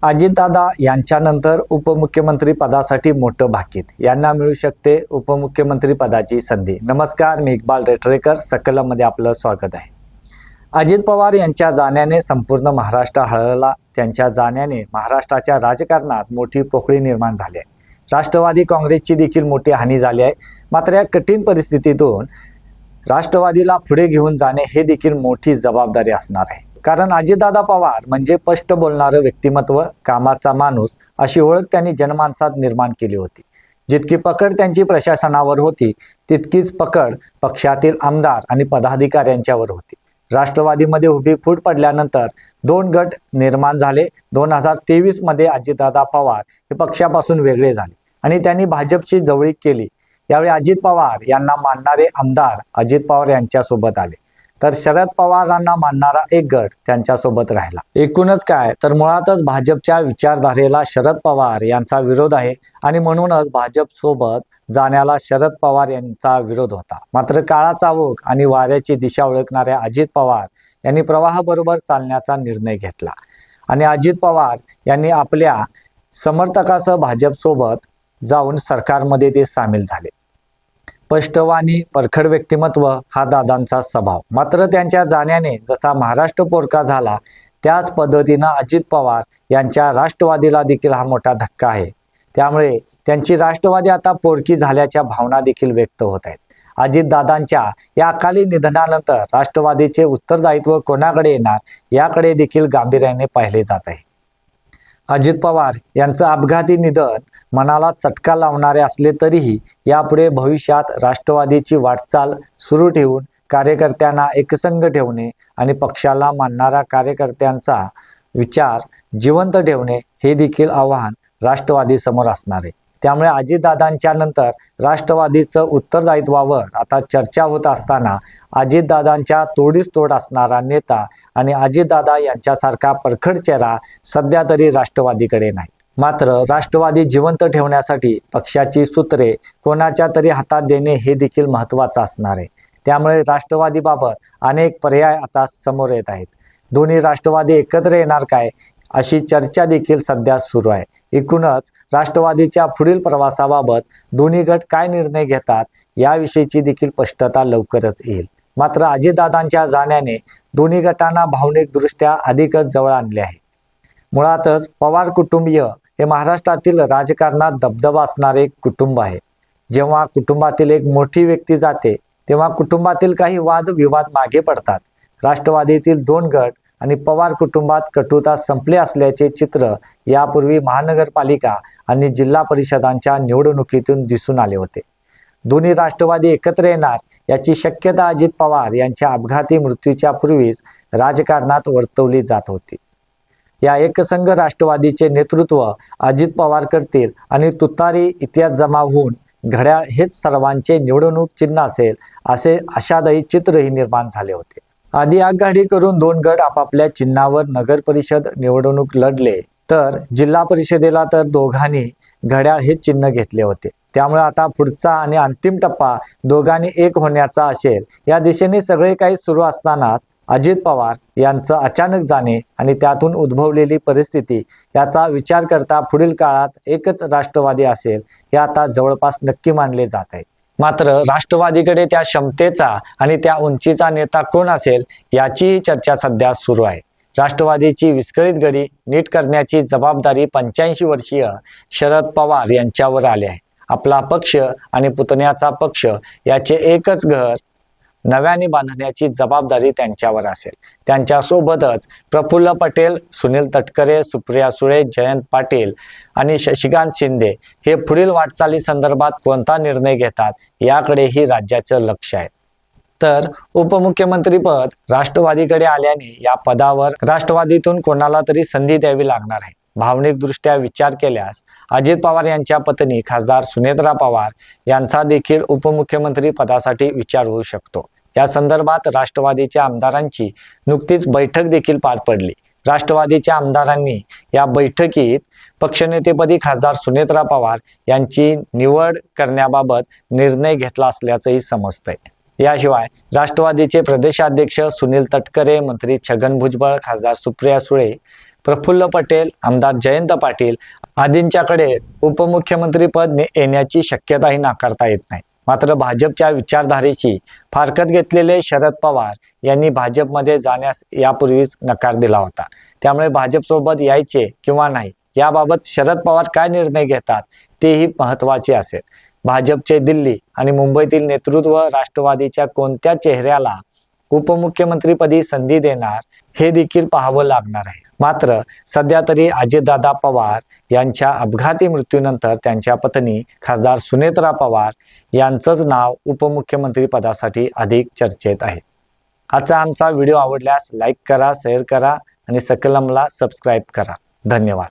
अजितदादा यांच्यानंतर उपमुख्यमंत्री पदासाठी मोठं भाकीत यांना मिळू शकते उपमुख्यमंत्री पदाची संधी। नमस्कार, मी इक्बाल रेटरेकर, सकलमध्ये आपलं स्वागत आहे। अजित पवार यांच्या जाण्याने संपूर्ण महाराष्ट्र हळहळला। त्यांच्या जाण्याने महाराष्ट्राच्या राजकारणात मोठी पोकळी निर्माण झाली आहे। राष्ट्रवादी काँग्रेसची देखील मोठी हानी झाली आहे। मात्र या कठीण परिस्थितीतून राष्ट्रवादीला पुढे घेऊन जाणे हे देखील मोठी जबाबदारी असणार आहे। कारण अजितदादा पवार म्हणजे स्पष्ट बोलणारं व्यक्तिमत्व, कामाचा माणूस अशी ओळख त्यांनी जनमानसात निर्माण केली होती। जितकी पकड त्यांची प्रशासनावर होती तितकीच पकड पक्षातील आमदार आणि पदाधिकाऱ्यांच्यावर होती। राष्ट्रवादीमध्ये उभी फूट पडल्यानंतर दोन गट निर्माण झाले। 2023 मध्ये अजितदादा पवार हे पक्षापासून वेगळे झाले आणि त्यांनी भाजपची जवळीक केली। यावेळी अजित पवार यांना मानणारे आमदार अजित पवार यांच्यासोबत आले, तर शरद पवारांना मानणारा एक गट त्यांच्यासोबत राहिला। एकूणच काय तर मुळातच भाजपच्या विचारधारेला शरद पवार यांचा विरोध आहे आणि म्हणूनच भाजप सोबत जाण्याला शरद पवार यांचा विरोध होता। मात्र काळाचा ओघ आणि वाऱ्याची दिशा ओळखणाऱ्या अजित पवार यांनी प्रवाहाबरोबर चालण्याचा निर्णय घेतला आणि अजित पवार यांनी आपल्या समर्थकासह भाजप सोबत जाऊन सरकारमध्ये ते सामील झाले। स्पष्टवाणी, परखड व्यक्तिमत्व हा दादांचा स्वभाव। मात्र त्यांच्या जाण्याने जसा महाराष्ट्र पोरका झाला त्याच पद्धतीनं अजित पवार यांच्या राष्ट्रवादीला देखील हा मोठा धक्का आहे। त्यामुळे त्यांची राष्ट्रवादी आता पोरकी झाल्याच्या भावना देखील व्यक्त होत आहेत। अजितदादांच्या या अकाली निधनानंतर राष्ट्रवादीचे उत्तरदायित्व कोणाकडे येणार याकडे देखील गांभीर्याने पाहिले जात आहे। अजित पवार यांचं अपघाती निधन मनाला चटका लावणारे असले तरीही यापुढे भविष्यात राष्ट्रवादीची वाटचाल सुरू ठेवून कार्यकर्त्यांना एकसंघ ठेवणे आणि पक्षाला मानणाऱ्या कार्यकर्त्यांचा विचार जिवंत ठेवणे हे देखील आव्हान राष्ट्रवादी समोर असणार आहे। त्यामुळे अजितदादांच्या नंतर राष्ट्रवादीचं उत्तरदायित्वावर आता चर्चा होत असताना अजितदादांच्या तोडीस तोड असणारा नेता आणि अजितदादा यांच्यासारखा परखड चेहरा सध्या तरी राष्ट्रवादीकडे नाही। मात्र राष्ट्रवादी जिवंत ठेवण्यासाठी पक्षाची सूत्रे कोणाच्या तरी हातात देणे हे देखील महत्त्वाचं असणार आहे। त्यामुळे राष्ट्रवादीबाबत अनेक पर्याय आता समोर येत आहेत। दोन्ही राष्ट्रवादी एकत्र येणार काय अशी चर्चा देखील सध्या सुरू आहे। एकूणच राष्ट्रवादीच्या पुढील प्रवासाबाबत दोन्ही गट काय निर्णय घेतात याविषयीची देखील स्पष्टता लवकरच येईल। मात्र अजितदादांच्या जाण्याने दोन्ही गटांना भावनिकदृष्ट्या अधिकच जवळ आणले आहे। मुळातच पवार कुटुंबीय हे महाराष्ट्रातील राजकारणात दबदबा असणारे एक कुटुंब आहे। जेव्हा कुटुंबातील एक मोठी व्यक्ती जाते तेव्हा कुटुंबातील काही वाद विवाद मागे पडतात। राष्ट्रवादीतील दोन गट आणि पवार कुटुंबात कटुता संपले असल्याचे चित्र यापूर्वी महानगरपालिका आणि जिल्हा परिषदांच्या निवडणुकीतून दिसून आले होते। दोन्ही राष्ट्रवादी एकत्र येणार याची शक्यता अजित पवार यांच्या अपघाती मृत्यूच्या पूर्वीच राजकारणात वर्तवली जात होती। या एकसंघ राष्ट्रवादीचे नेतृत्व अजित पवार करतील आणि तुतारी इतिहास जमा होऊन घड्याळ हेच सर्वांचे निवडणूक चिन्ह असेल असे आशादायी चित्रही निर्माण झाले होते। आधी आघाडी करून दोन गट आपापल्या चिन्हावर नगर परिषद निवडणूक लढले, तर जिल्हा परिषदेला तर दोघांनी घड्याळ हे चिन्ह घेतले होते। त्यामुळे आता पुढचा आणि अंतिम टप्पा दोघांनी एक होण्याचा असेल। या दिशेने सगळे काही सुरू असतानाच अजित पवार यांचं अचानक जाणे आणि त्यातून उद्भवलेली परिस्थिती याचा विचार करता पुढील काळात एकच राष्ट्रवादी असेल हे आता जवळपास नक्की मानले जात आहे। मात्र राष्ट्रवादीकडे त्या क्षमतेचा आणि त्या उंचीचा नेता कोण असेल याचीही चर्चा सध्या सुरू आहे। राष्ट्रवादीची विस्कळीत घडी नीट करण्याची जबाबदारी 85 वर्षीय शरद पवार यांच्यावर आली आहे। आपला पक्ष आणि पुतण्याचा पक्ष याचे एकच घर नव्याने बांधण्याची जबाबदारी त्यांच्यावर असेल। त्यांच्यासोबतच प्रफुल्ल पटेल, सुनील तटकरे, सुप्रिया सुळे, जयंत पाटील आणि शशिकांत शिंदे हे पुढील वाटचाली संदर्भात कोणता निर्णय घेतात याकडेही राज्याचं लक्ष आहे। तर उपमुख्यमंत्रीपद राष्ट्रवादीकडे आल्याने या पदावर राष्ट्रवादीतून कोणाला तरी संधी द्यावी लागणार आहे। भावनिकदृष्ट्या विचार केल्यास अजित पवार यांच्या पत्नी खासदार सुनेत्रा पवार यांचा देखील उपमुख्यमंत्री पदासाठी विचार होऊ शकतो। या संदर्भात राष्ट्रवादीच्या आमदारांची नुकतीच बैठक देखील पार पडली। राष्ट्रवादीच्या आमदारांनी या बैठकीत पक्षनेतेपदी खासदार सुनेत्रा पवार यांची निवड करण्याबाबत निर्णय घेतला असल्याचंही समजतंय। याशिवाय राष्ट्रवादीचे प्रदेशाध्यक्ष सुनील तटकरे, मंत्री छगन भुजबळ, खासदार सुप्रिया सुळे, प्रफुल्ल पटेल, आमदार जयंत पाटील आदींच्याकडे उपमुख्यमंत्री पद येण्याची शक्यताही नाकारता येत नाही. मात्र भाजपच्या विचारधारेची फारकत घेतलेले शरद पवार यांनी भाजपमध्ये जाण्यास यापूर्वीच नकार दिला होता. त्यामुळे भाजपसोबत यायचे किंवा नाही याबाबत शरद पवार काय निर्णय घेतात तेही महत्त्वाचे असेल. भाजपचे दिल्ली आणि मुंबईतील नेतृत्व राष्ट्रवादीच्या कोणत्या चेहऱ्याला उपमुख्यमंत्रीपदी संधी देणार हे देखील पाहावं लागणार आहे. मात्र सध्या तरी अजितदादा पवार यांच्या अपघाती मृत्यूनंतर त्यांच्या पत्नी खासदार सुनेत्रा पवार यांचंच नाव उपमुख्यमंत्री पदासाठी अधिक चर्चेत आहे. आजचा आमचा व्हिडिओ आवडल्यास लाईक करा, शेअर करा आणि सकलमला सबस्क्राईब करा. धन्यवाद.